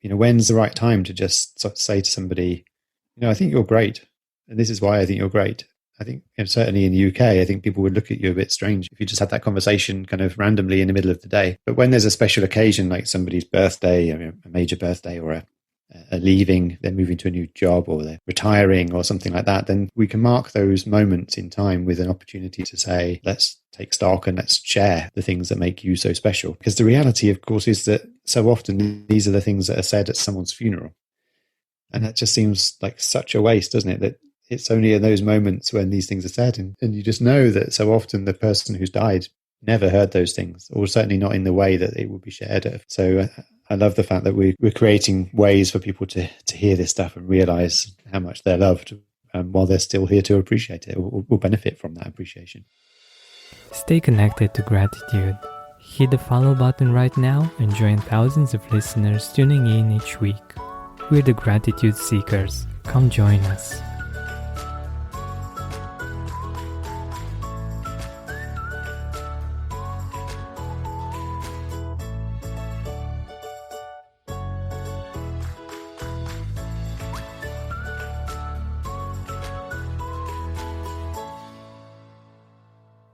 when's the right time to just sort of say to somebody, I think you're great, and this is why I think you're great. I think certainly in the UK, I think people would look at you a bit strange if you just had that conversation kind of randomly in the middle of the day. But when there's a special occasion like somebody's birthday, a major birthday, or a leaving, they're moving to a new job, or they're retiring or something like that, then we can mark those moments in time with an opportunity to say, let's take stock and let's share the things that make you so special. Because the reality, of course, is that so often these are the things that are said at someone's funeral. And that just seems like such a waste, doesn't it? That it's only in those moments when these things are said. And you just know that so often the person who's died never heard those things, or certainly not in the way that it would be shared. So I love the fact that we're creating ways for people to hear this stuff and realize how much they're loved while they're still here to appreciate it or benefit from that appreciation. Stay connected to gratitude. Hit the follow button right now and join thousands of listeners tuning in each week. We're the Gratitude Seekers. Come join us.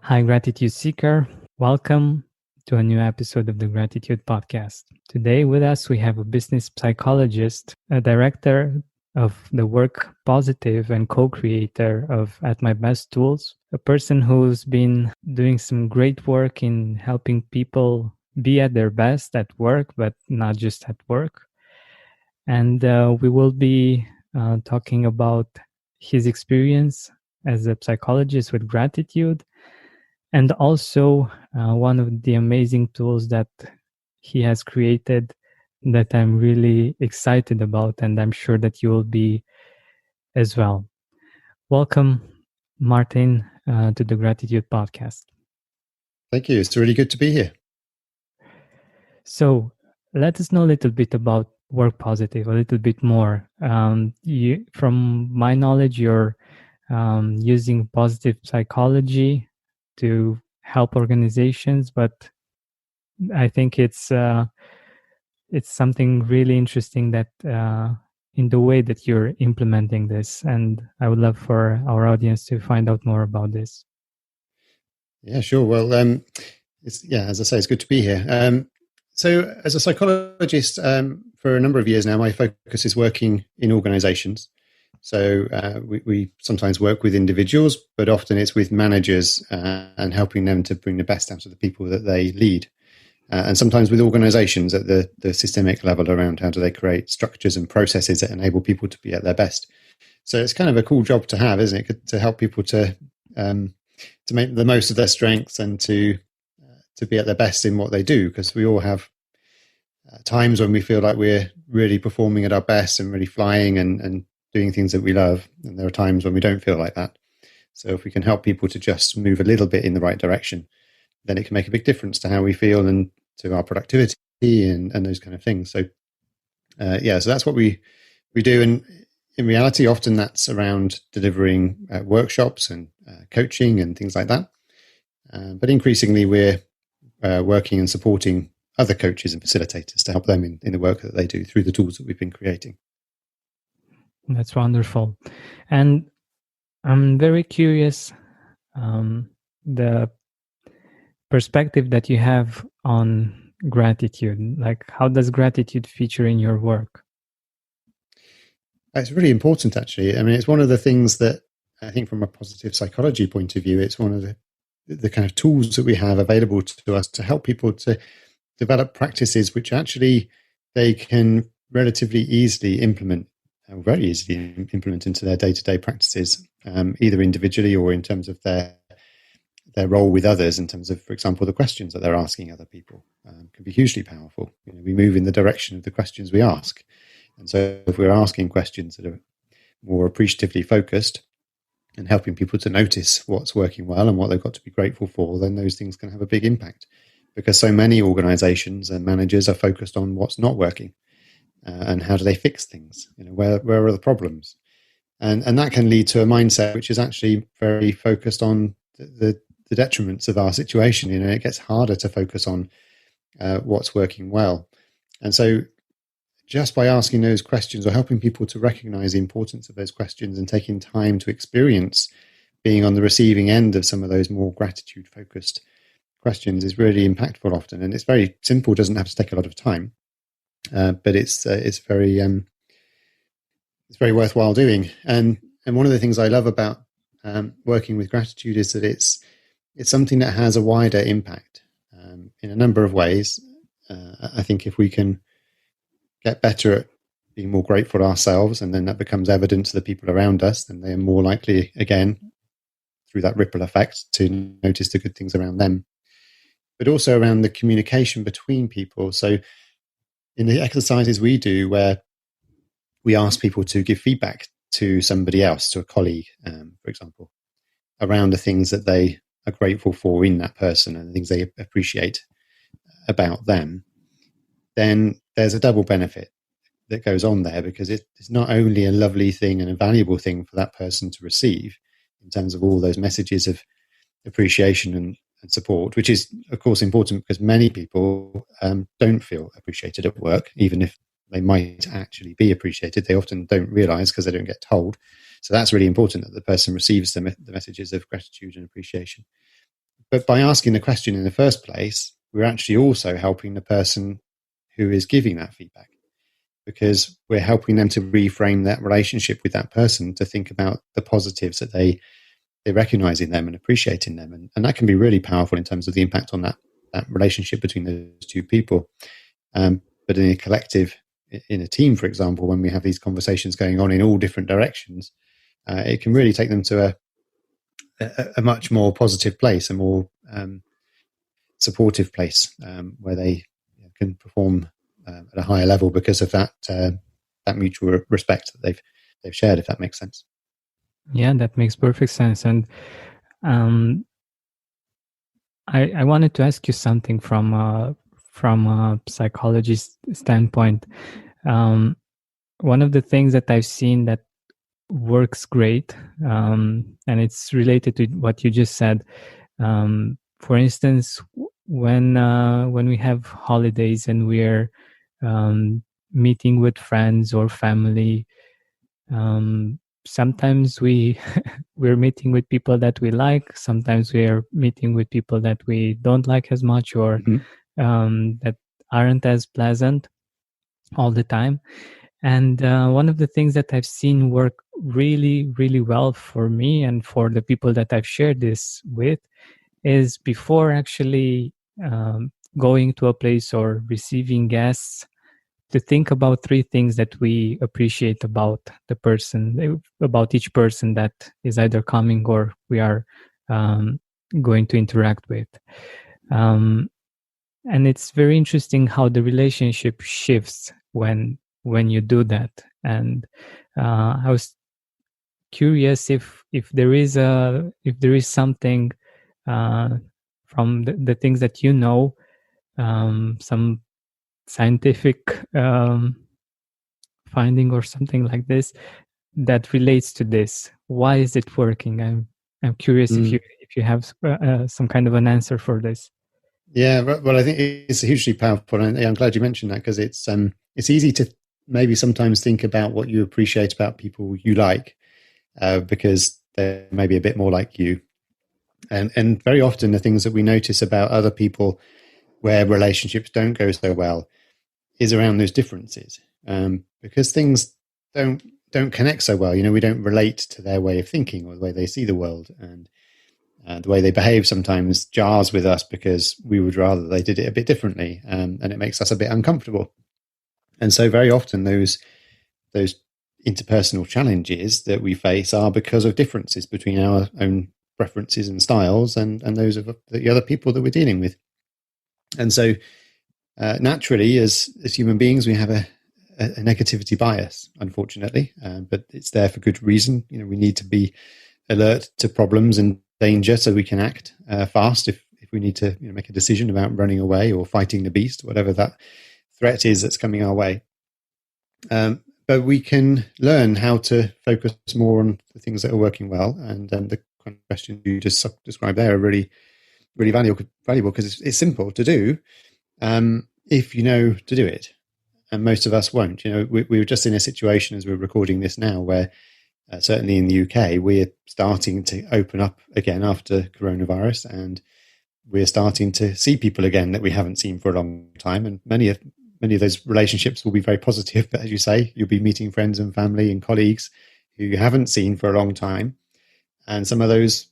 Hi, Gratitude Seeker. Welcome to a new episode of the Gratitude Podcast. Today with us, we have a business psychologist, a director of the Work Positive and co-creator of At My Best Tools, a person who's been doing some great work in helping people be at their best at work, but not just at work. And we will be talking about his experience as a psychologist with gratitude, and also one of the amazing tools that he has created that I'm really excited about, and I'm sure that you will be as well. Welcome, Martin, to the Gratitude Podcast. Thank you. It's really good to be here. So let us know a little bit about Work Positive, a little bit more. From my knowledge, you're using positive psychology to help organizations, but I think it's something really interesting that in the way that you're implementing this, and I would love for our audience to find out more about this. Yeah, sure. Well, as I say, it's good to be here. So as a psychologist, for a number of years now, my focus is working in organizations. So we sometimes work with individuals, but often it's with managers and helping them to bring the best out of the people that they lead. And sometimes with organizations at the systemic level around how do they create structures and processes that enable people to be at their best. So it's kind of a cool job to have, isn't it? To help people to make the most of their strengths and to be at their best in what they do, because we all have times when we feel like we're really performing at our best and really flying and doing things that we love, and there are times when we don't feel like that. So if we can help people to just move a little bit in the right direction, then it can make a big difference to how we feel and to our productivity and those kind of things. So so that's what we do. And in reality, often that's around delivering workshops and coaching and things like that. But increasingly, we're working and supporting other coaches and facilitators to help them in the work that they do through the tools that we've been creating. That's wonderful. And I'm very curious, the perspective that you have on gratitude. Like, how does gratitude feature in your work? It's really important, actually. I mean, it's one of the things that I think from a positive psychology point of view, it's one of the kind of tools that we have available to us to help people to develop practices which actually they can relatively easily implement, very easily implement into their day-to-day practices, either individually or in terms of their role with others, in terms of, for example, the questions that they're asking other people can be hugely powerful. We move in the direction of the questions we ask. And so if we're asking questions that are more appreciatively focused and helping people to notice what's working well and what they've got to be grateful for, then those things can have a big impact. Because so many organizations and managers are focused on what's not working. And how do they fix things? Where are the problems? And that can lead to a mindset which is actually very focused on the detriments of our situation. It gets harder to focus on what's working well. And so just by asking those questions or helping people to recognize the importance of those questions and taking time to experience being on the receiving end of some of those more gratitude focused questions is really impactful often. And it's very simple, doesn't have to take a lot of time, but it's very worthwhile doing. And one of the things I love about working with gratitude is that it's something that has a wider impact in a number of ways. I think if we can get better at being more grateful ourselves, and then that becomes evident to the people around us, then they are more likely, again, through that ripple effect, to notice the good things around them, but also around the communication between people. So in the exercises we do, where we ask people to give feedback to somebody else, to a colleague, for example, around the things that they are grateful for in that person and the things they appreciate about them, then there's a double benefit that goes on there, because it's not only a lovely thing and a valuable thing for that person to receive in terms of all those messages of appreciation and support, which is, of course, important because many people don't feel appreciated at work, even if they might actually be appreciated. They often don't realize because they don't get told. So that's really important, that the person receives the messages of gratitude and appreciation. But by asking the question in the first place, we're actually also helping the person who is giving that feedback, because we're helping them to reframe that relationship with that person, to think about the positives that they recognize in them and appreciate in them. And that can be really powerful in terms of the impact on that relationship between those two people. But in a collective, in a team, for example, when we have these conversations going on in all different directions, it can really take them to a much more positive place, a more supportive place, where they can perform at a higher level because of that mutual respect that they've shared, if that makes sense. Yeah, that makes perfect sense. And I wanted to ask you something from a psychologist standpoint. One of the things that I've seen that works great, and it's related to what you just said. For instance, when we have holidays and we're meeting with friends or family, sometimes we're meeting with people that we like. Sometimes we're meeting with people that we don't like as much, or that aren't as pleasant all the time. And one of the things that I've seen work really, really well for me and for the people that I've shared this with is, before actually going to a place or receiving guests, to think about 3 things that we appreciate about the person, about each person that is either coming or we are going to interact with. And it's very interesting how the relationship shifts when you do that. And I was curious if there is something from the things that you know, some scientific finding or something like this that relates to this. Why is it working? I'm curious if you have some kind of an answer for this. Yeah, well, I think it's hugely powerful, and I'm glad you mentioned that, because it's easy to maybe sometimes think about what you appreciate about people you like, because they're maybe a bit more like you, and very often the things that we notice about other people where relationships don't go so well is around those differences, because things don't connect so well. We don't relate to their way of thinking or the way they see the world, and the way they behave sometimes jars with us because we would rather they did it a bit differently, and it makes us a bit uncomfortable. And so very often those interpersonal challenges that we face are because of differences between our own preferences and styles and those of the other people that we're dealing with. And so naturally, as human beings, we have a negativity bias, unfortunately, but it's there for good reason. We need to be alert to problems and danger so we can act fast if we need to make a decision about running away or fighting the beast, whatever that threat is that's coming our way. But we can learn how to focus more on the things that are working well, and the kind of questions you just described there are really, really valuable because it's simple to do if you know to do it. and most of us won't. We were just in a situation as we're recording this now where certainly in the UK, we're starting to open up again after coronavirus, and we're starting to see people again that we haven't seen for a long time. And many of those relationships will be very positive. But as you say, you'll be meeting friends and family and colleagues who you haven't seen for a long time. And some of those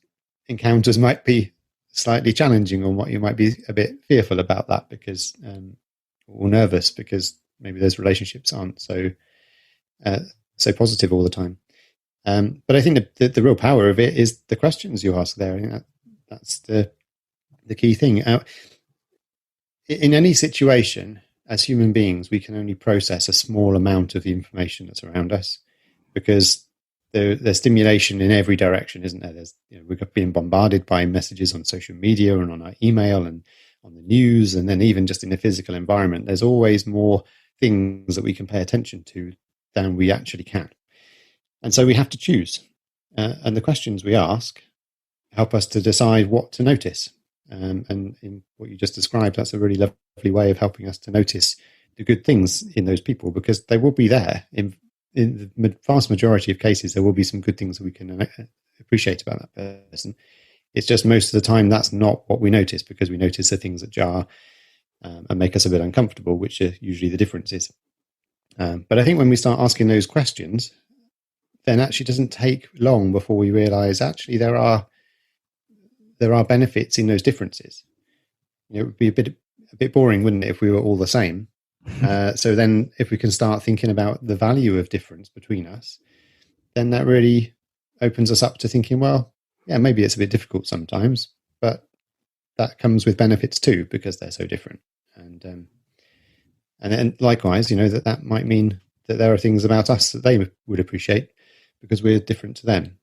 encounters might be slightly challenging, or what you might be a bit fearful about that because, or nervous because maybe those relationships aren't so positive all the time. But I think the real power of it is the questions you ask there. I think that's the key thing. In any situation, as human beings, we can only process a small amount of the information that's around us because there's stimulation in every direction, isn't there? We're being bombarded by messages on social media and on our email and on the news, and then even just in the physical environment, there's always more things that we can pay attention to than we actually can. And so we have to choose. And the questions we ask help us to decide what to notice. And in what you just described, that's a really lovely way of helping us to notice the good things in those people, because they will be there. In the vast majority of cases, there will be some good things that we can appreciate about that person. It's just most of the time that's not what we notice, because we notice the things that jar and make us a bit uncomfortable, which are usually the differences. But I think when we start asking those questions, then actually it doesn't take long before we realize actually there are benefits in those differences. It would be a bit boring, wouldn't it, if we were all the same? So then if we can start thinking about the value of difference between us, then that really opens us up to thinking, well, yeah, maybe it's a bit difficult sometimes, but that comes with benefits too, because they're so different. And then likewise, that might mean that there are things about us that they would appreciate because we're different to them.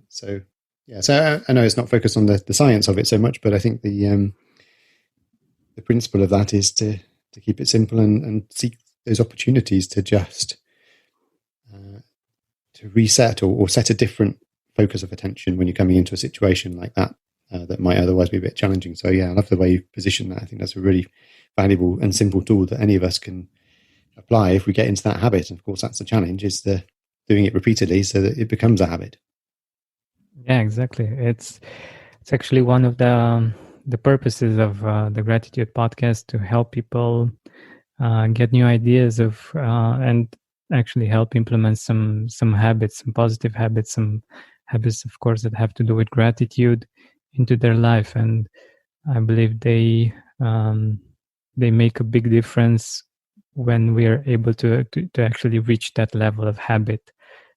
So I know it's not focused on the science of it so much, but I think the principle of that is to keep it simple and seek those opportunities to just to reset or set a different focus of attention when you're coming into a situation like that that might otherwise be a bit challenging. So yeah, I love the way you position that. I think that's a really valuable and simple tool that any of us can apply if we get into that habit. And of course, that's the challenge, is doing it repeatedly so that it becomes a habit. Yeah, exactly. It's actually one of the purposes of the Gratitude Podcast, to help people get new ideas and actually help implement some habits, some positive habits, some habits, of course, that have to do with gratitude into their life. And I believe they make a big difference when we are able to actually reach that level of habit,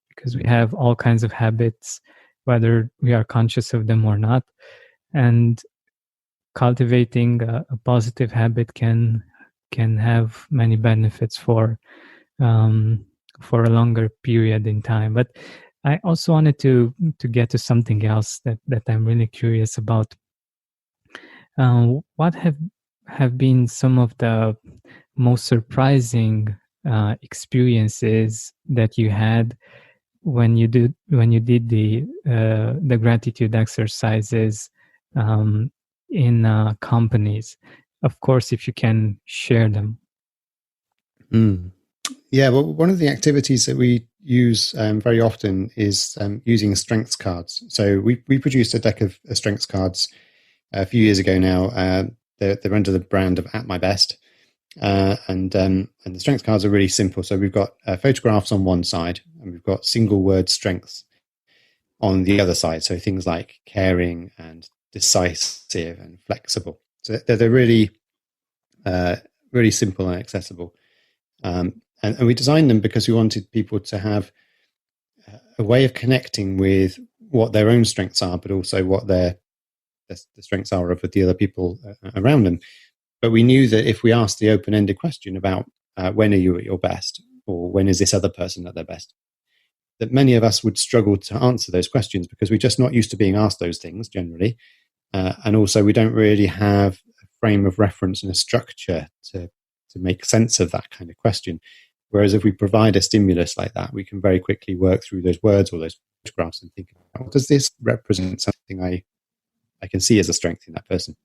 because we have all kinds of habits, whether we are conscious of them or not. And cultivating a positive habit can have many benefits for a longer period in time. But I also wanted to get to something else that I'm really curious about. What have been some of the most surprising experiences that you had when you did the gratitude exercises in companies? Of course, if you can share them. Yeah, well, one of the activities that we use very often is using strengths cards. So we produced a deck of strengths cards a few years ago now. They're under the brand of At My Best. And the strengths cards are really simple. So we've got photographs on one side, and we've got single word strengths on the other side. So things like caring and decisive and flexible. So they're really, really simple and accessible. And we designed them because we wanted people to have a way of connecting with what their own strengths are, but also what the strengths are of the other people around them. But we knew that if we asked the open-ended question about when are you at your best, or when is this other person at their best, that many of us would struggle to answer those questions because we're just not used to being asked those things generally. And also we don't really have a frame of reference and a structure to make sense of that kind of question. Whereas if we provide a stimulus like that, we can very quickly work through those words or those photographs and think about, does this represent something I can see as a strength in that person?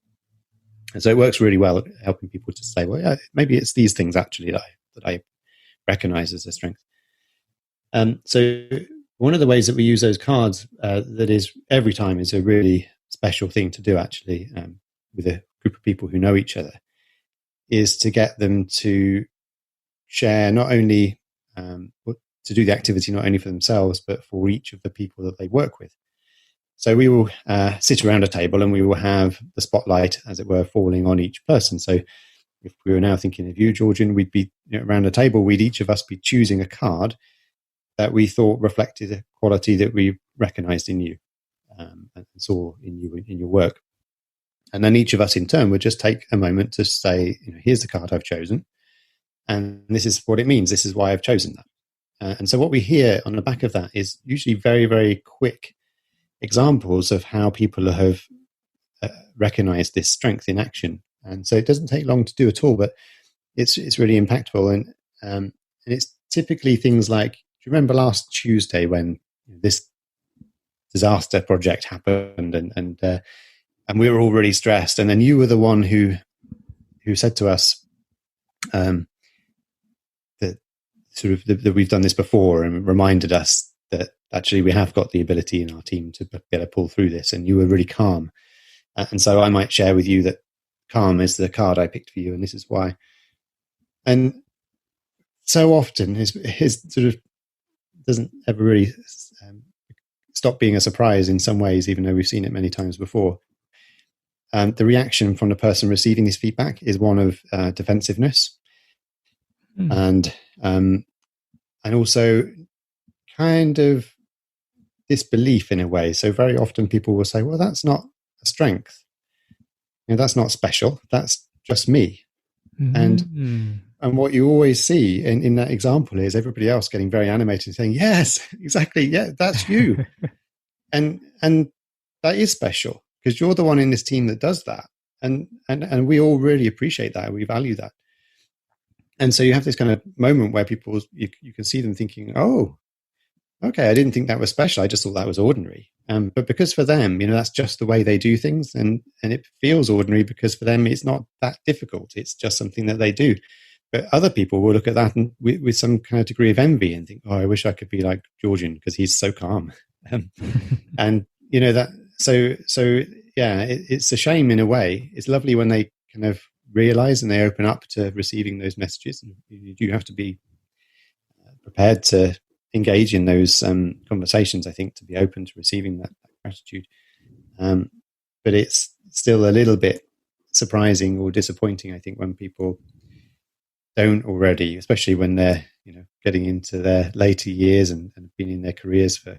And so it works really well at helping people to say, well, yeah, maybe it's these things actually that I recognize as a strength. So one of the ways that we use those cards that is every time is a really special thing to do actually with a group of people who know each other is to get them to share not only to do the activity not only for themselves but for each of the people that they work with. So we will sit around a table and we will have the spotlight, as it were, falling on each person. So if we were now thinking of you, Georgian, we'd be around a table, we'd each of us be choosing a card that we thought reflected a quality that we recognized in you and saw in you in your work. And then each of us in turn would just take a moment to say, here's the card I've chosen. And this is what it means. This is why I've chosen that. And so what we hear on the back of that is usually very, very quick examples of how people have recognized this strength in action. And so it doesn't take long to do at all, but it's really impactful. And it's typically things like, do you remember last Tuesday when this disaster project happened and we were all really stressed, and then you were the one who said to us that sort of that we've done this before and reminded us that actually we have got the ability in our team to be able to pull through this, and you were really calm. And so I might share with you that calm is the card I picked for you, and this is why. And so often his sort of doesn't ever really stop being a surprise in some ways, even though we've seen it many times before. The reaction from the person receiving this feedback is one of defensiveness and also kind of disbelief in a way. So very often people will say, well, that's not a strength. That's not special. That's just me. And what you always see in that example is everybody else getting very animated, saying, yes, exactly. Yeah, that's you. and that is special because you're the one in this team that does that. And we all really appreciate that. We value that. And so you have this kind of moment where people, you can see them thinking, oh, okay, I didn't think that was special. I just thought that was ordinary. But because for them, that's just the way they do things. And it feels ordinary because for them, it's not that difficult. It's just something that they do. But other people will look at that and with some kind of degree of envy and think, oh, I wish I could be like Georgian because he's so calm. And, that, so yeah, it's a shame in a way. It's lovely when they kind of realize and they open up to receiving those messages. And you do have to be prepared to engage in those conversations, I think, to be open to receiving that gratitude. But it's still a little bit surprising or disappointing, I think, when people don't already, especially when they're getting into their later years and have been in their careers for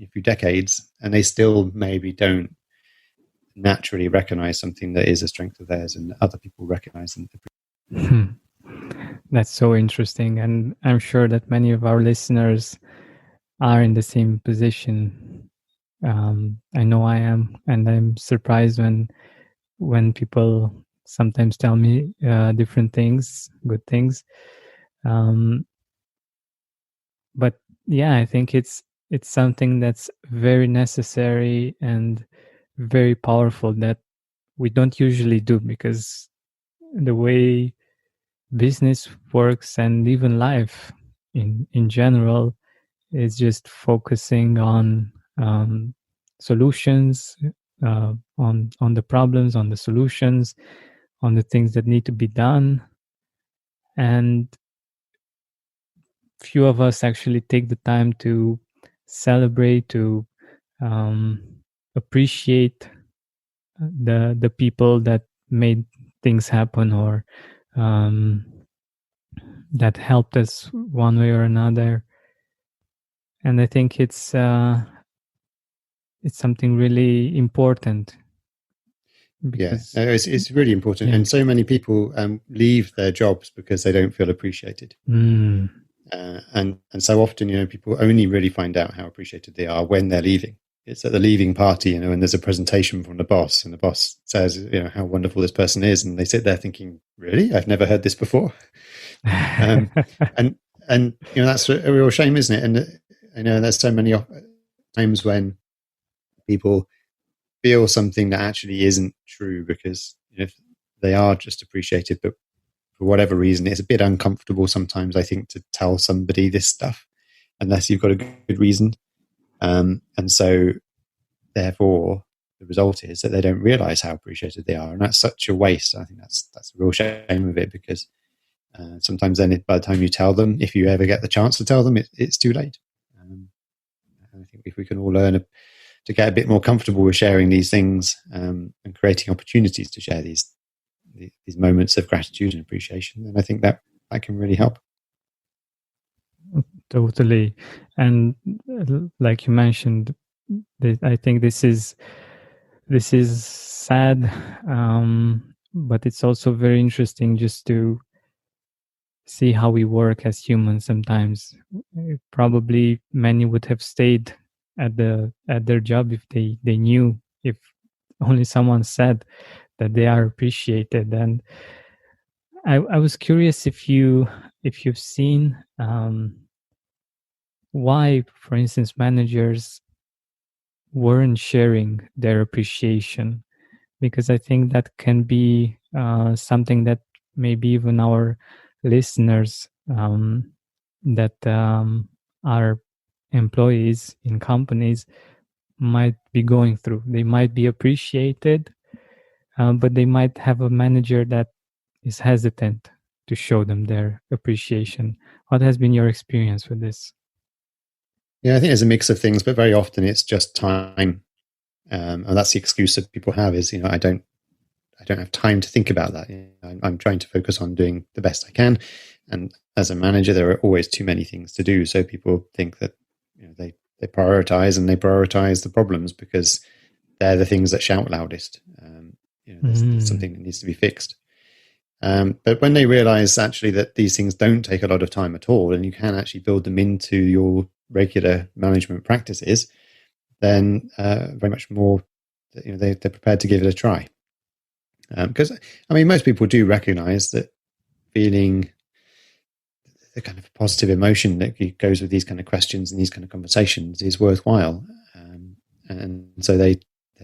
a few decades, and they still maybe don't naturally recognize something that is a strength of theirs and other people recognize them. That's so interesting, and I'm sure that many of our listeners are in the same position. I know I am, and I'm surprised when people sometimes tell me different things, good things. But yeah, I think it's something that's very necessary and very powerful that we don't usually do, because the way business works and even life in general is just focusing on solutions, on the problems, on the solutions, on the things that need to be done. And few of us actually take the time to celebrate, to appreciate the people that made things happen or that helped us one way or another. And I think it's something really important. Because, yeah, it's really important. Yeah. And so many people leave their jobs because they don't feel appreciated. And so often, people only really find out how appreciated they are when they're leaving. It's at the leaving party, and there's a presentation from the boss, and the boss says, how wonderful this person is, and they sit there thinking, really, I've never heard this before. And that's a real shame, isn't it? And there's so many times when people feel something that actually isn't true because if they are just appreciated, but for whatever reason, it's a bit uncomfortable sometimes, I think, to tell somebody this stuff unless you've got a good reason. And so, therefore, the result is that they don't realize how appreciated they are. And that's such a waste. I think that's a real shame of it, because sometimes then by the time you tell them, if you ever get the chance to tell them, it's too late. I think if we can all learn to get a bit more comfortable with sharing these things, and creating opportunities to share these moments of gratitude and appreciation, then I think that can really help. Totally. And like you mentioned, I think this is sad, but it's also very interesting just to see how we work as humans. Sometimes probably many would have stayed at their job if they knew, if only someone said that they are appreciated. And I was curious if you've seen why, for instance, managers weren't sharing their appreciation, because I think that can be something that maybe even our listeners that are employees in companies might be going through. They might be appreciated, but they might have a manager that is hesitant to show them their appreciation. What has been your experience with this? Yeah, I think there's a mix of things, but very often it's just time. And that's the excuse that people have is, I don't have time to think about that. I'm trying to focus on doing the best I can. And as a manager, there are always too many things to do. So people think that they prioritize, and they prioritize the problems because they're the things that shout loudest. There's something that needs to be fixed. But when they realize actually that these things don't take a lot of time at all, and you can actually build them into your regular management practices, then very much more, they're prepared to give it a try. Because, most people do recognize that feeling the kind of positive emotion that goes with these kind of questions and these kind of conversations is worthwhile. And so they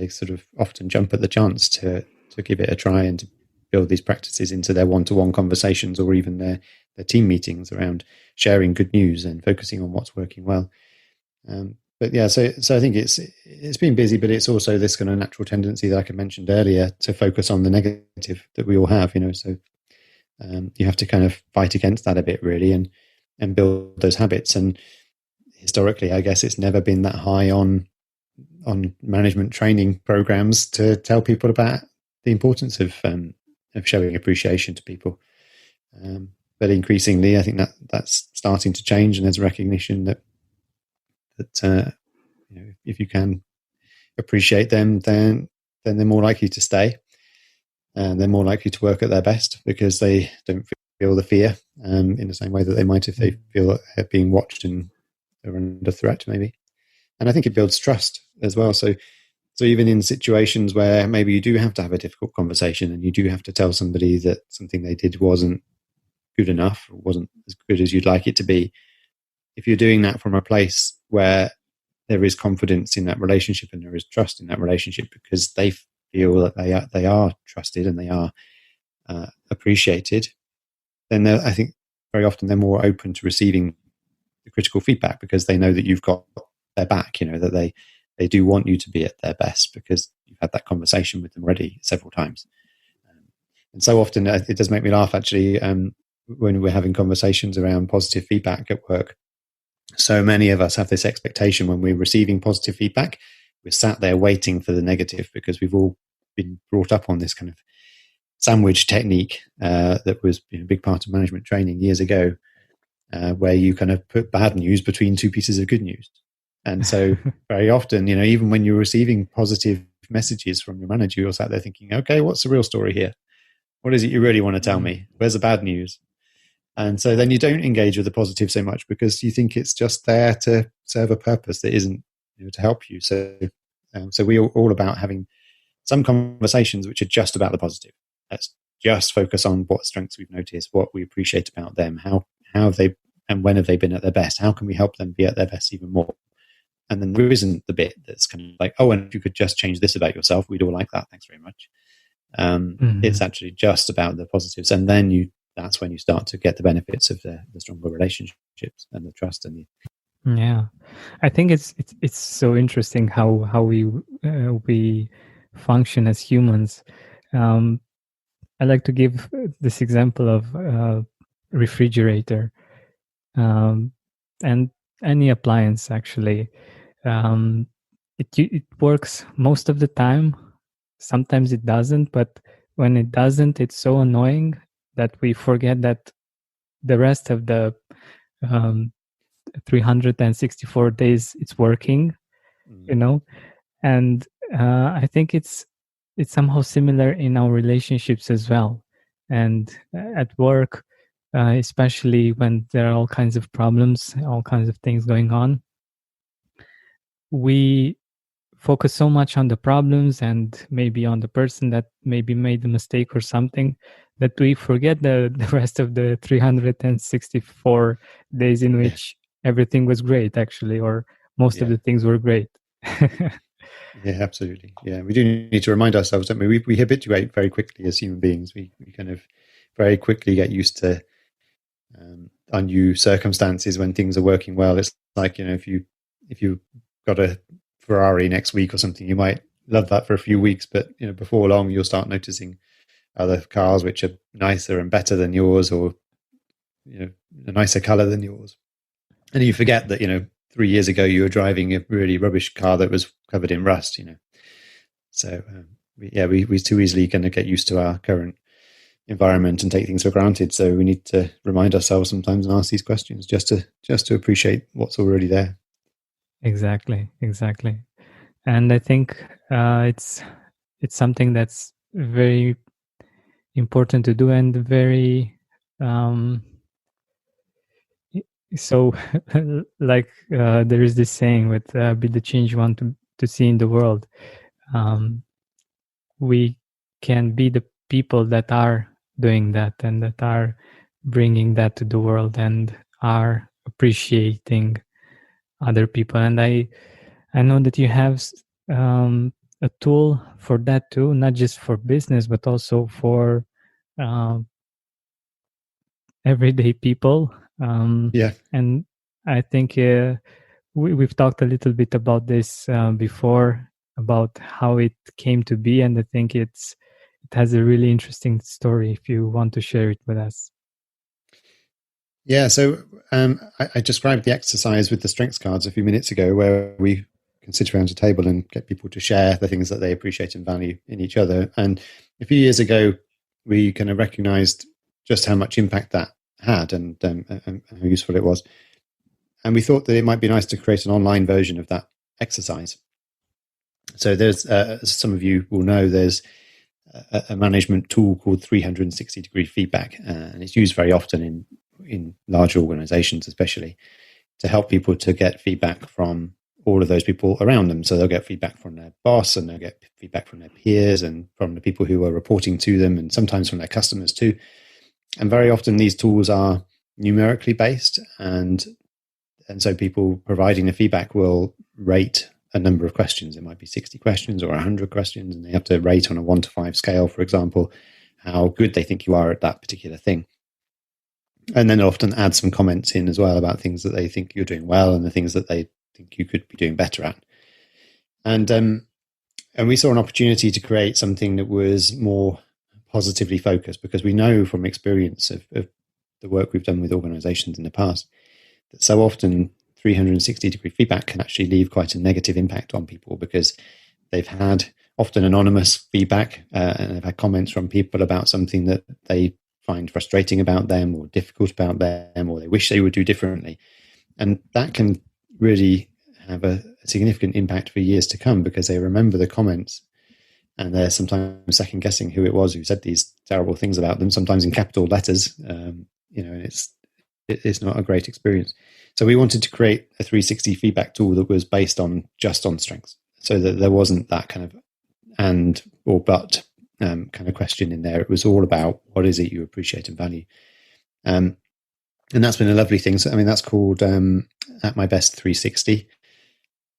sort of often jump at the chance to give it a try and to build these practices into their one-to-one conversations, or even their team meetings around sharing good news and focusing on what's working well. But yeah, so I think it's been busy, but it's also this kind of natural tendency that I mentioned earlier to focus on the negative that we all have, So you have to kind of fight against that a bit, really, and build those habits. And historically, I guess it's never been that high on management training programs to tell people about the importance of showing appreciation to people. But increasingly, I think that's starting to change, and there's a recognition that if you can appreciate them, then they're more likely to stay, and they're more likely to work at their best because they don't feel the fear in the same way that they might if they feel that they're being watched and they're under threat, maybe. And I think it builds trust as well. So even in situations where maybe you do have to have a difficult conversation and you do have to tell somebody that something they did wasn't good enough, or wasn't as good as you'd like it to be, if you're doing that from a place where there is confidence in that relationship and there is trust in that relationship because they feel that they are trusted and they are appreciated, then I think very often they're more open to receiving the critical feedback because they know that you've got their back, that they do want you to be at their best because you've had that conversation with them already several times. And so often it does make me laugh, actually, when we're having conversations around positive feedback at work. So many of us have this expectation when we're receiving positive feedback, we're sat there waiting for the negative because we've all been brought up on this kind of sandwich technique that was a big part of management training years ago, where you kind of put bad news between two pieces of good news. And so very often, even when you're receiving positive messages from your manager, you're sat there thinking, okay, what's the real story here? What is it you really want to tell me? Where's the bad news? And so then you don't engage with the positive so much because you think it's just there to serve a purpose that isn't to help you. So we're all about having some conversations which are just about the positive. Let's just focus on what strengths we've noticed, what we appreciate about them, how have they and when have they been at their best? How can we help them be at their best even more? And then there isn't the bit that's kind of like, oh, and if you could just change this about yourself, we'd all like that. Thanks very much. It's actually just about the positives, and then that's when you start to get the benefits of the stronger relationships and the trust and the. Yeah, I think it's so interesting how we function as humans. I like to give this example of refrigerator, and any appliance actually. It works most of the time. Sometimes it doesn't, but when it doesn't, it's so annoying that we forget that the rest of the 364 days it's working, and I think it's somehow similar in our relationships as well, and at work, especially when there are all kinds of problems, all kinds of things going on, we focus so much on the problems and maybe on the person that maybe made a mistake or something, that we forget the rest of the 364 days in which everything was great, actually, or most of the things were great. Yeah, absolutely. Yeah, we do need to remind ourselves, don't we? We habituate very quickly as human beings. We kind of very quickly get used to our new circumstances when things are working well. It's like, if you got a Ferrari next week or something, you might love that for a few weeks, but before long you'll start noticing other cars which are nicer and better than yours, or a nicer color than yours, and you forget that 3 years ago you were driving a really rubbish car that was covered in rust. So we too easily going to get used to our current environment and take things for granted. So we need to remind ourselves sometimes and ask these questions just to appreciate what's already there. Exactly. And I think it's something that's very important to do, and very so like there is this saying with be the change you want to see in the world. We can be the people that are doing that and that are bringing that to the world and are appreciating other people. And I know that you have a tool for that too, not just for business, but also for everyday people. And I think we've talked a little bit about this before, about how it came to be, and I think it has a really interesting story if you want to share it with us. Yeah, so I described the exercise with the strengths cards a few minutes ago, where we can sit around a table and get people to share the things that they appreciate and value in each other. And a few years ago, we kind of recognized just how much impact that had and how useful it was. And we thought that it might be nice to create an online version of that exercise. So there's, as some of you will know, there's a management tool called 360-degree feedback, and it's used very often in large organizations, especially to help people to get feedback from all of those people around them. So they'll get feedback from their boss, and they'll get feedback from their peers and from the people who are reporting to them, and sometimes from their customers too. And very often these tools are numerically based, and so people providing the feedback will rate a number of questions. It might be 60 questions or 100 questions, and they have to rate on a 1 to 5 scale, for example, how good they think you are at that particular thing. And then they'll often add some comments in as well about things that they think you're doing well and the things that they think you could be doing better at. And we saw an opportunity to create something that was more positively focused, because we know from experience of the work we've done with organizations in the past that so often 360-degree feedback can actually leave quite a negative impact on people, because they've had often anonymous feedback and they've had comments from people about something that they find frustrating about them or difficult about them, or they wish they would do differently. And that can really have a significant impact for years to come, because they remember the comments and they're sometimes second guessing who it was who said these terrible things about them, sometimes in capital letters, and it's not a great experience. So we wanted to create a 360 feedback tool that was based just on strengths, so that there wasn't that kind of and or but kind of question in there. It was all about what is it you appreciate and value. And that's been a lovely thing. So, I mean, that's called At My Best 360.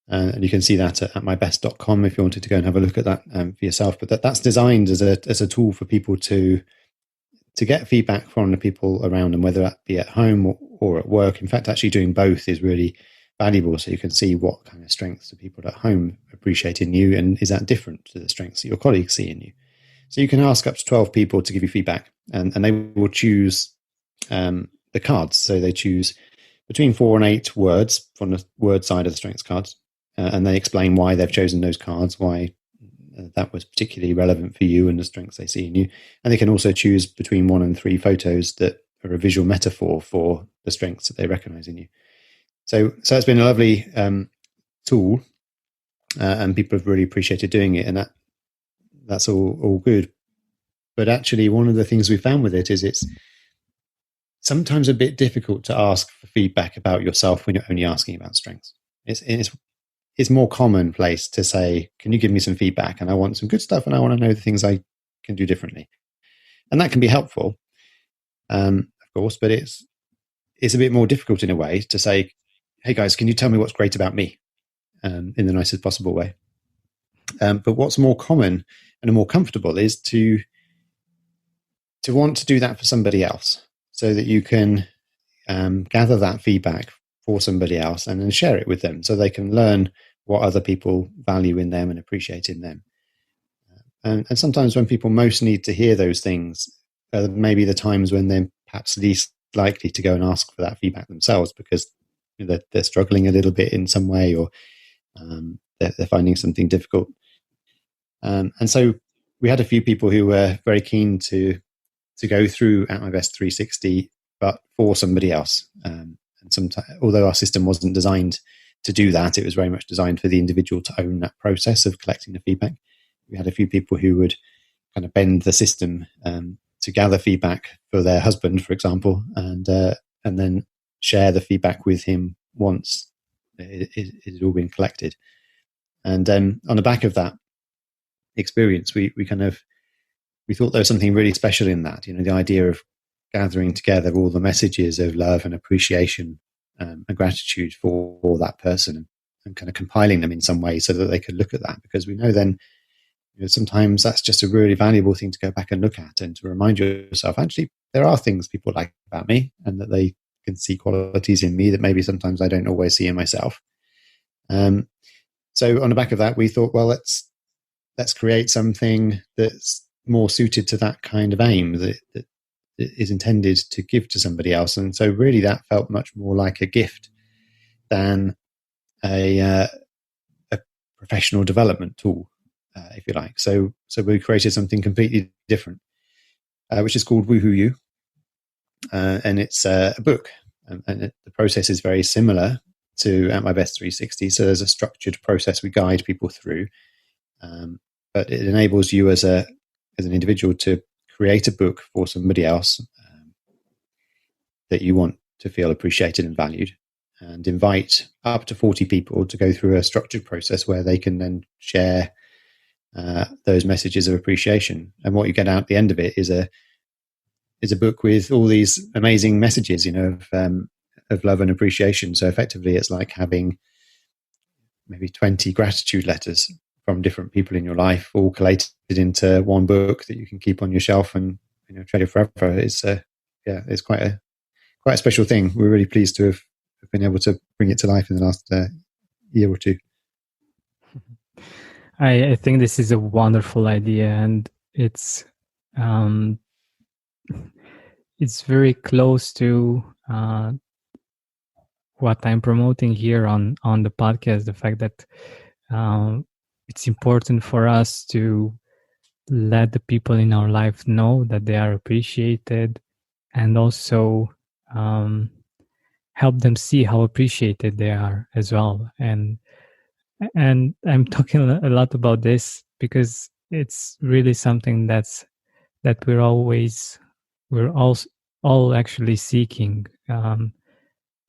And you can see that at mybest.com if you wanted to go and have a look at that for yourself. But that's designed as a tool for people to get feedback from the people around them, whether that be at home or at work. In fact, actually doing both is really valuable. So you can see what kind of strengths do people at home appreciate in you, and is that different to the strengths that your colleagues see in you. So you can ask up to 12 people to give you feedback, and they will choose the cards. So they choose between 4 and 8 words from the word side of the strengths cards, and they explain why they've chosen those cards, why that was particularly relevant for you and the strengths they see in you. And they can also choose between 1 and 3 photos that are a visual metaphor for the strengths that they recognize in you. So it's been a lovely tool, and people have really appreciated doing it, and that's all good. But actually, one of the things we found with it is it's sometimes a bit difficult to ask for feedback about yourself when you're only asking about strengths. It's more commonplace to say, can you give me some feedback? And I want some good stuff, and I want to know the things I can do differently. And that can be helpful, of course, but it's a bit more difficult in a way to say, hey guys, can you tell me what's great about me, in the nicest possible way? But what's more common and more comfortable is to want to do that for somebody else, so that you can gather that feedback for somebody else and then share it with them, so they can learn what other people value in them and appreciate in them. And sometimes when people most need to hear those things, maybe the times when they're perhaps least likely to go and ask for that feedback themselves, because they're struggling a little bit in some way, or they're finding something difficult. And so we had a few people who were very keen to go through At My Best 360, but for somebody else. And sometimes, although our system wasn't designed to do that, it was very much designed for the individual to own that process of collecting the feedback. We had a few people who would kind of bend the system to gather feedback for their husband, for example, and then share the feedback with him once it had all been collected. And on the back of that experience, we thought there was something really special in that. The idea of gathering together all the messages of love and appreciation and gratitude for that person, and kind of compiling them in some way so that they could look at that, because we know then sometimes that's just a really valuable thing to go back and look at, and to remind yourself, actually, there are things people like about me, and that they can see qualities in me that maybe sometimes I don't always see in myself. So on the back of that, we thought, well, let's create something that's more suited to that kind of aim, that is intended to give to somebody else. And so really that felt much more like a gift than a professional development tool, if you like. So we created something completely different, which is called Woohoo You. And it's a book. And the process is very similar to At My Best 360. So there's a structured process we guide people through. But it enables you as an individual to create a book for somebody else that you want to feel appreciated and valued, and invite up to 40 people to go through a structured process where they can then share those messages of appreciation. And what you get out at the end of it is a book with all these amazing messages, of love and appreciation. So effectively, it's like having maybe 20 gratitude letters from different people in your life, all collated into one book that you can keep on your shelf and treasure forever. It's quite a special thing. We're really pleased to have been able to bring it to life in the last year or two. I think this is a wonderful idea, and it's very close to what I'm promoting here on the podcast. The fact that it's important for us to let the people in our life know that they are appreciated, and also help them see how appreciated they are as well. And I'm talking a lot about this because it's really something that we're all actually seeking, to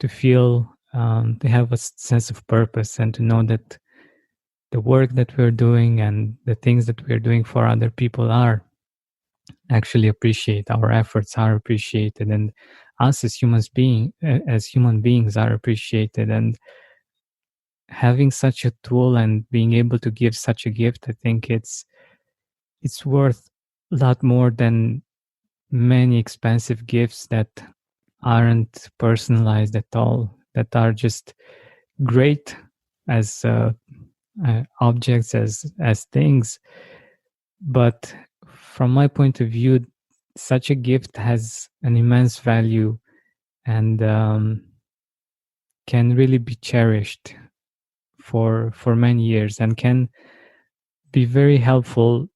feel, to have a sense of purpose, and to know that the work that we're doing and the things that we're doing for other people are actually appreciated. Our efforts are appreciated, and us as human beings are appreciated. And having such a tool and being able to give such a gift, I think it's worth a lot more than many expensive gifts that aren't personalized at all, that are just great as objects, as things. But from my point of view, such a gift has an immense value and can really be cherished for many years, and can be very helpful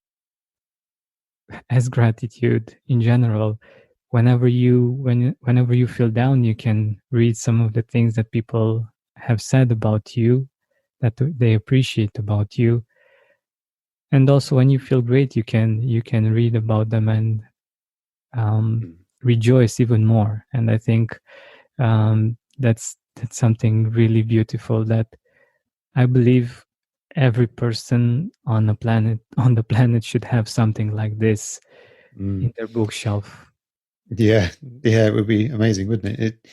as gratitude in general. Whenever you feel down, you can read some of the things that people have said about you, that they appreciate about you. And also when you feel great, you can read about them and rejoice even more. And I think that's something really beautiful that I believe every person on the planet should have something like this in their bookshelf. Yeah, it would be amazing, wouldn't it?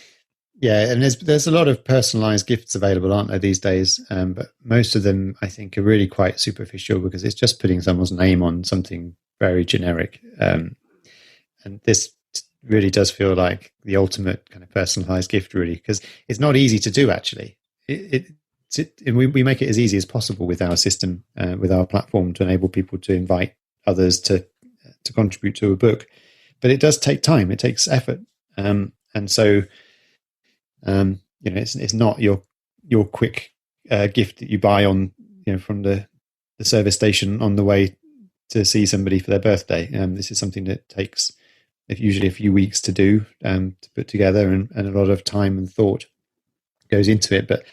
Yeah, and there's a lot of personalized gifts available, aren't there, these days? But most of them, I think, are really quite superficial because it's just putting someone's name on something very generic. And this really does feel like the ultimate kind of personalized gift, really, because it's not easy to do, actually. We make it as easy as possible with our system, with our platform, to enable people to invite others to contribute to a book. But it does take time. It takes effort. And so... it's not your quick gift that you buy on from the service station on the way to see somebody for their birthday. This is something that takes usually a few weeks to do, to put together, and a lot of time and thought goes into it. But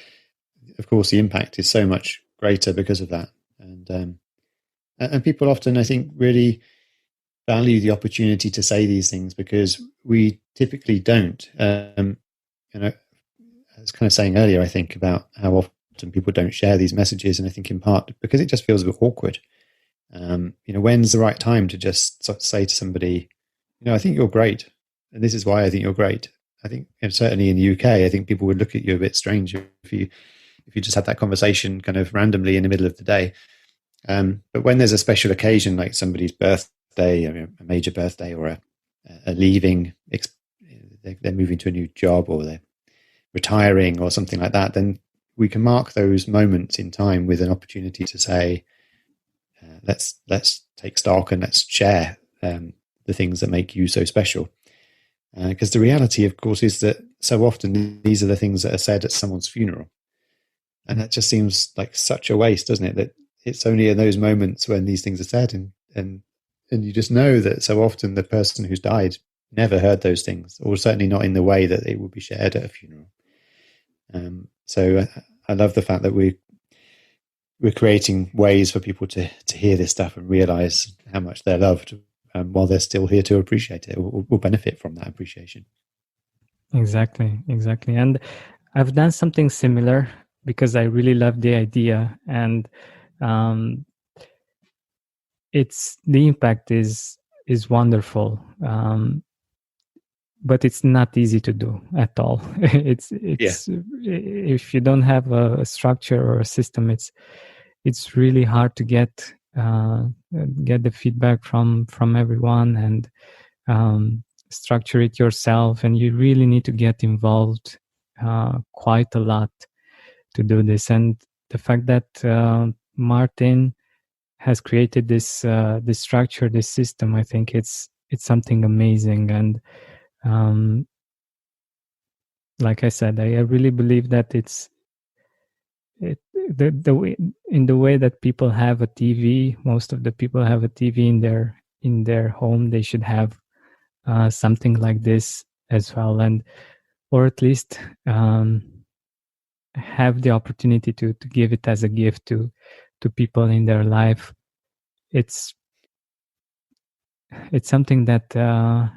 of course, the impact is so much greater because of that. And people often, I think, really value the opportunity to say these things because we typically don't. I was kind of saying earlier, I think, about how often people don't share these messages, and I think in part because it just feels a bit awkward. When's the right time to just say to somebody, I think you're great, and this is why I think you're great. I think certainly in the UK, I think people would look at you a bit strange if you just had that conversation kind of randomly in the middle of the day. But when there's a special occasion like somebody's birthday, a major birthday, or a leaving, they're moving to a new job, or they're retiring or something like that, then we can mark those moments in time with an opportunity to say, let's take stock and let's share the things that make you so special. Because the reality, of course, is that so often these are the things that are said at someone's funeral. And that just seems like such a waste, doesn't it? That it's only in those moments when these things are said, and you just know that so often the person who's died never heard those things, or certainly not in the way that it would be shared at a funeral. So I love the fact that we're creating ways for people to hear this stuff and realize how much they're loved, while they're still here to appreciate it or benefit from that appreciation. Exactly. And I've done something similar because I really love the idea, and the impact is wonderful. But it's not easy to do at all. It's if you don't have a structure or a system, it's really hard to get the feedback from everyone, and structure it yourself. And you really need to get involved quite a lot to do this. And the fact that Martin has created this structure, this system, I think it's something amazing. And like I said, I really believe that the way, in the way that people have a TV, most of the people have a TV in their home. They should have something like this as well, or at least have the opportunity to give it as a gift to people in their life. It's something that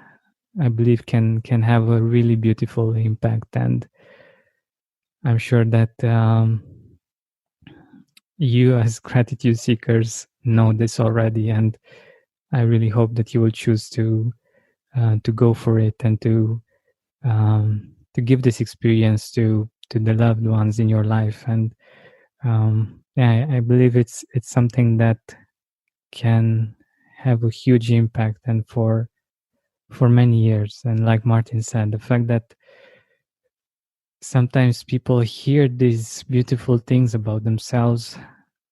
I believe can have a really beautiful impact, and I'm sure that you as gratitude seekers know this already, and I really hope that you will choose to go for it, and to give this experience to the loved ones in your life. And Yeah, I believe it's something that can have a huge impact, and for many years. And like Martin said, the fact that sometimes people hear these beautiful things about themselves,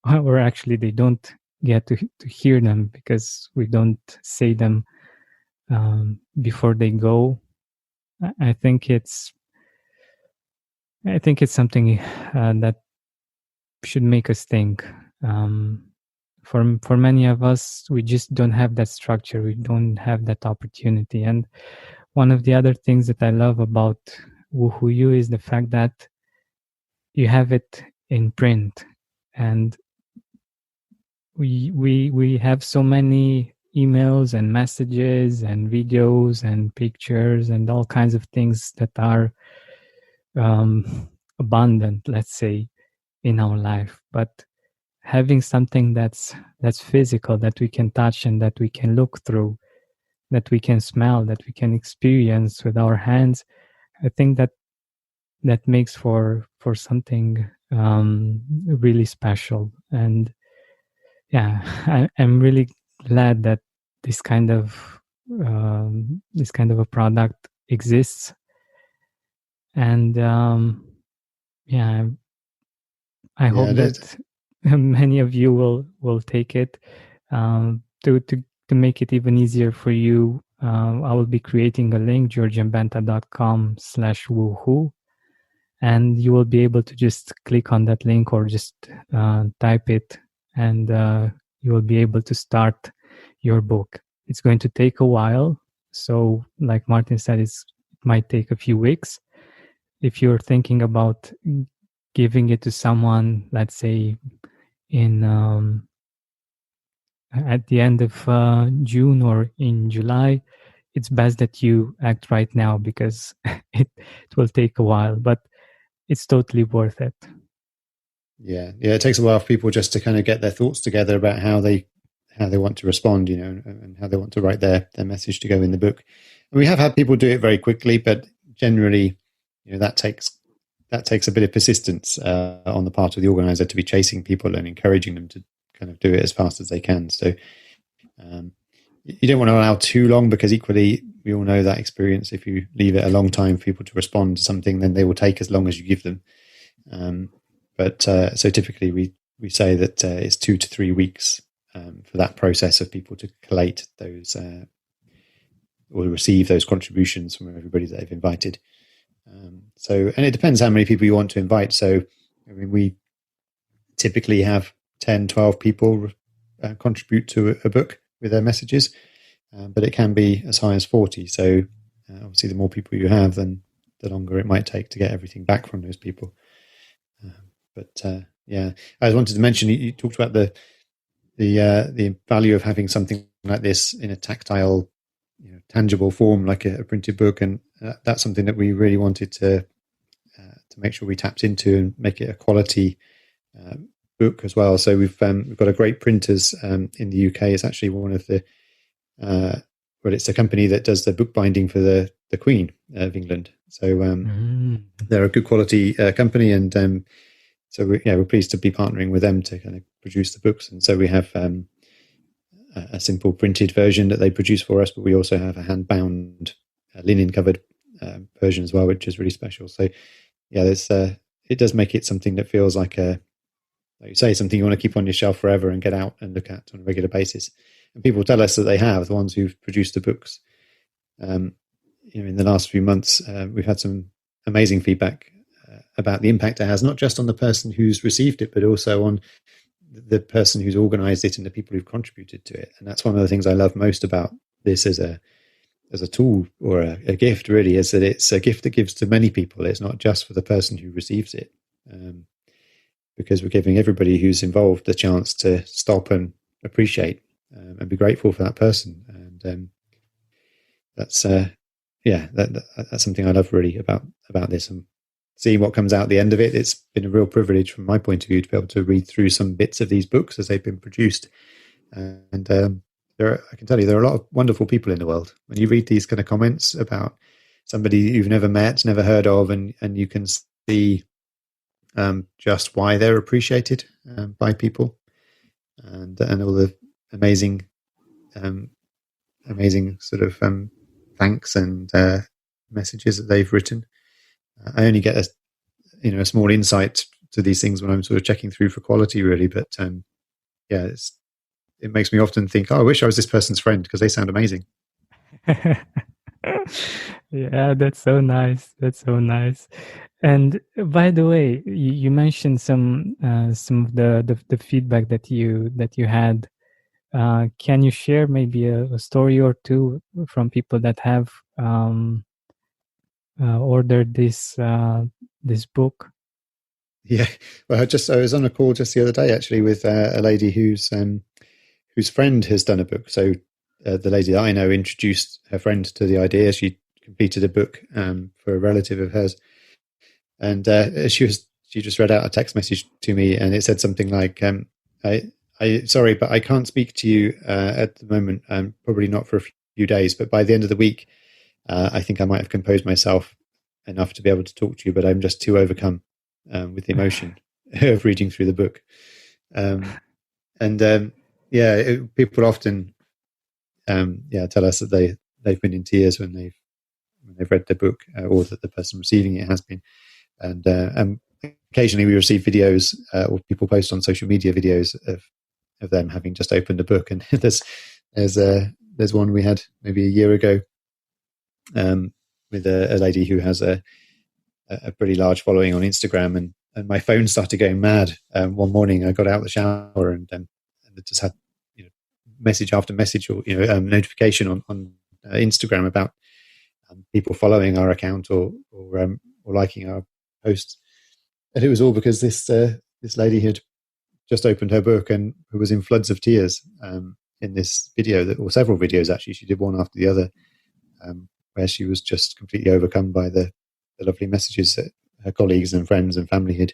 or actually they don't get to hear them because we don't say them before they go. I think it's something that should make us think. For many of us, we just don't have that structure. We don't have that opportunity. And one of the other things that I love about Woohoo You is the fact that you have it in print, and we have so many emails and messages and videos and pictures and all kinds of things that are abundant, let's say, in our life. But having something that's physical, that we can touch and that we can look through, that we can smell, that we can experience with our hands, I think that makes for something really special. And yeah, I'm really glad that this kind of a product exists. And yeah, I hope that many of you will take it. To make it even easier for you, I will be creating a link, georgianbenta.com/woohoo, and you will be able to just click on that link or just type it, and you will be able to start your book. It's going to take a while. So like Martin said, it might take a few weeks. If you're thinking about giving it to someone, let's say in at the end of June or in July, it's best that you act right now, because it will take a while, but it's totally worth it. Yeah, it takes a while for people just to kind of get their thoughts together about how they want to respond, and how they want to write their message to go in the book. And we have had people do it very quickly, but generally, that takes a bit of persistence on the part of the organizer to be chasing people and encouraging them to kind of do it as fast as they can. So you don't want to allow too long, because equally we all know that experience. If you leave it a long time for people to respond to something, then they will take as long as you give them. But so typically we say that it's 2 to 3 weeks for that process of people to collate those or receive those contributions from everybody that they've invited. And it depends how many people you want to invite. So, I mean, we typically have 10, 12 people contribute to a book with their messages, but it can be as high as 40. So obviously the more people you have, then the longer it might take to get everything back from those people. Yeah, I wanted to mention, you talked about the value of having something like this in a tactile, tangible form, like a printed book, and that's something that we really wanted to make sure we tapped into and make it a quality book as well. So we've got a great printers in the UK. It's actually one of the it's a company that does the bookbinding for the Queen of England. So they're a good quality company, and so we're pleased to be partnering with them to kind of produce the books. And so we have a simple printed version that they produce for us, but we also have a hand-bound, linen-covered version as well, which is really special. So yeah, it does make it something that feels like you say, something you want to keep on your shelf forever and get out and look at on a regular basis. And people tell us that they have, the ones who've produced the books. In the last few months, we've had some amazing feedback about the impact it has, not just on the person who's received it, but also on the person who's organized it and the people who've contributed to it. And that's one of the things I love most about this as a tool or a gift, really, is that it's a gift that gives to many people. It's not just for the person who receives it, because we're giving everybody who's involved the chance to stop and appreciate and be grateful for that person. And that's that's something I love really about this, and seeing what comes out at the end of it. It's been a real privilege from my point of view to be able to read through some bits of these books as they've been produced. And I can tell you, there are a lot of wonderful people in the world. When you read these kind of comments about somebody you've never met, never heard of, and you can see just why they're appreciated by people, and all the amazing sort of thanks and messages that they've written. I only get a small insight to these things when I'm sort of checking through for quality, really. But yeah, it makes me often think, oh, I wish I was this person's friend because they sound amazing. Yeah, that's so nice. That's so nice. And by the way, you mentioned some of the feedback that you had. Can you share maybe a story or two from people that have ordered this book? Yeah, well, I was on a call just the other day actually with a lady whose friend has done a book. So the lady that I know introduced her friend to the idea. She completed a book for a relative of hers, and she just read out a text message to me, and it said something like, I sorry, but I can't speak to you at the moment. Probably not for a few days, but by the end of the week, I think I might have composed myself enough to be able to talk to you, but I'm just too overcome with the emotion of reading through the book. People often tell us that they've been in tears when they've read the book, or that the person receiving it has been. And occasionally we receive videos or people post on social media videos of them having just opened a book. And there's one we had maybe a year ago with a lady who has a pretty large following on Instagram, and my phone started going mad. One morning I got out of the shower and it just had message after message, or notification on Instagram about people following our account or liking our posts, and it was all because this lady had just opened her book and who was in floods of tears in this video, or several videos actually. She did one after the other, where she was just completely overcome by the lovely messages that her colleagues and friends and family had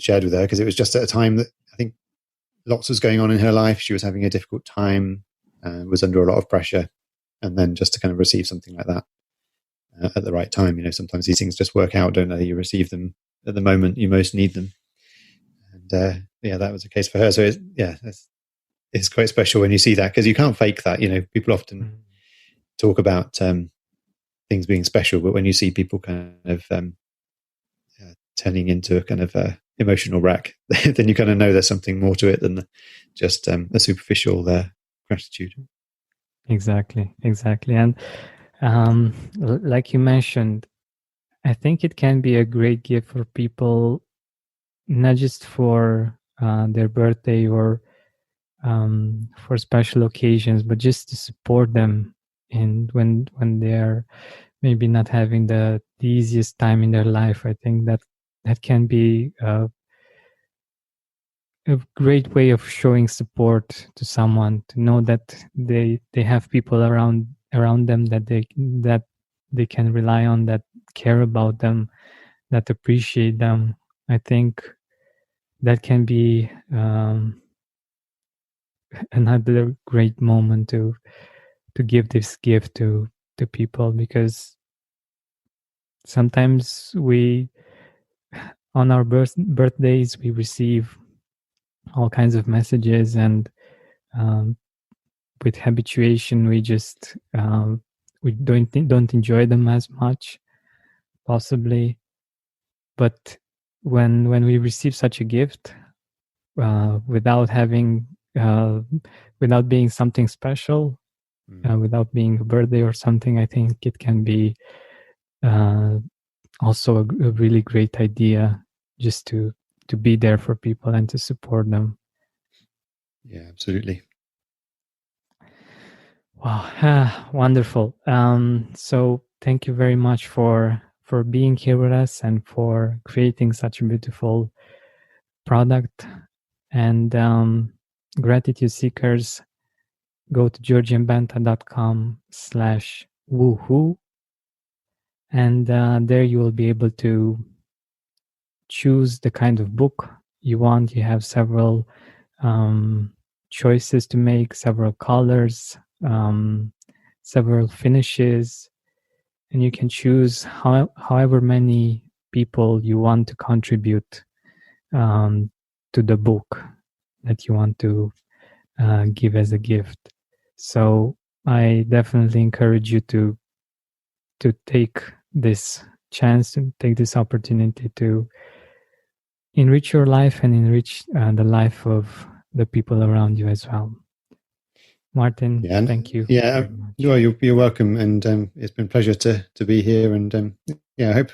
shared with her, because it was just at a time that I think lots was going on in her life. She was having a difficult time, was under a lot of pressure, and then just to kind of receive something like that at the right time. Sometimes these things just work out, don't they? You receive them at the moment you most need them, and that was the case for her. So it's quite special when you see that, because you can't fake that. People often talk about things being special, but when you see people kind of turning into a kind of emotional wreck, then you kind of know there's something more to it than just a superficial gratitude. Exactly. And like you mentioned, I think it can be a great gift for people, not just for their birthday or for special occasions, but just to support them in when they're maybe not having the easiest time in their life. I think that can be a great way of showing support to someone, to know that they have people around them that they can rely on, that care about them, that appreciate them. I think that can be another great moment to give this gift to people, because sometimes we, on our birthdays, we receive all kinds of messages, and with habituation we just we don't enjoy them as much, possibly. But when we receive such a gift, without having without being something special, without being a birthday or something, I think it can be also a really great idea, just to be there for people and to support them. Yeah, absolutely. Wow, wonderful. So thank you very much for being here with us and for creating such a beautiful product. And gratitude seekers, go to georgianbanta.com/woohoo, and there you will be able to choose the kind of book you want. You have several choices to make, several colors, several finishes, and you can choose however many people you want to contribute to the book that you want to give as a gift. So I definitely encourage you to take this chance, to take this opportunity to enrich your life and enrich the life of the people around you as well. Martin, thank you. Yeah, you're welcome, and it's been a pleasure to be here. And I hope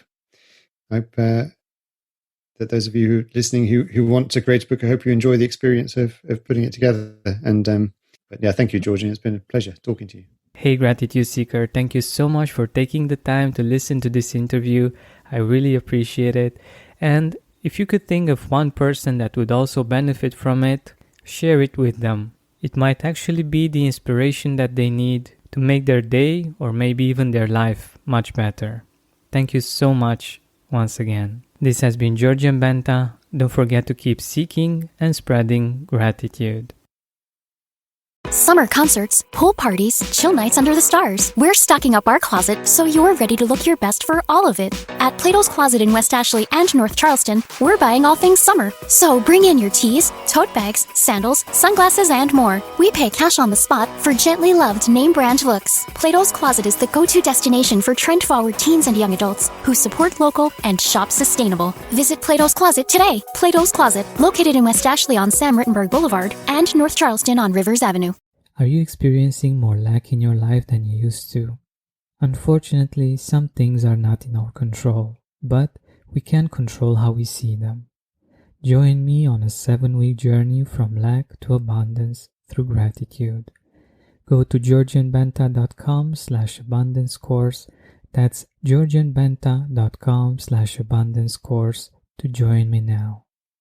that those of you listening who want to create a book, I hope you enjoy the experience of putting it together. And but yeah, thank you, Georgian. It's been a pleasure talking to you. Hey, Gratitude Seeker, thank you so much for taking the time to listen to this interview. I really appreciate it. And if you could think of one person that would also benefit from it, share it with them. It might actually be the inspiration that they need to make their day or maybe even their life much better. Thank you so much once again. This has been Georgian Benta. Don't forget to keep seeking and spreading gratitude. Summer concerts, pool parties, chill nights under the stars. We're stocking up our closet so you're ready to look your best for all of it. At Plato's Closet in West Ashley and North Charleston, we're buying all things summer. So bring in your tees, tote bags, sandals, sunglasses, and more. We pay cash on the spot for gently loved name brand looks. Plato's Closet is the go-to destination for trend-forward teens and young adults who support local and shop sustainable. Visit Plato's Closet today. Plato's Closet, located in West Ashley on Sam Rittenberg Boulevard and North Charleston on Rivers Avenue. Are you experiencing more lack in your life than you used to? Unfortunately, some things are not in our control, but we can control how we see them. Join me on a 7-week journey from lack to abundance through gratitude. Go to georgianbenta.com/abundance course. That's georgianbenta.com/abundance course to join me now.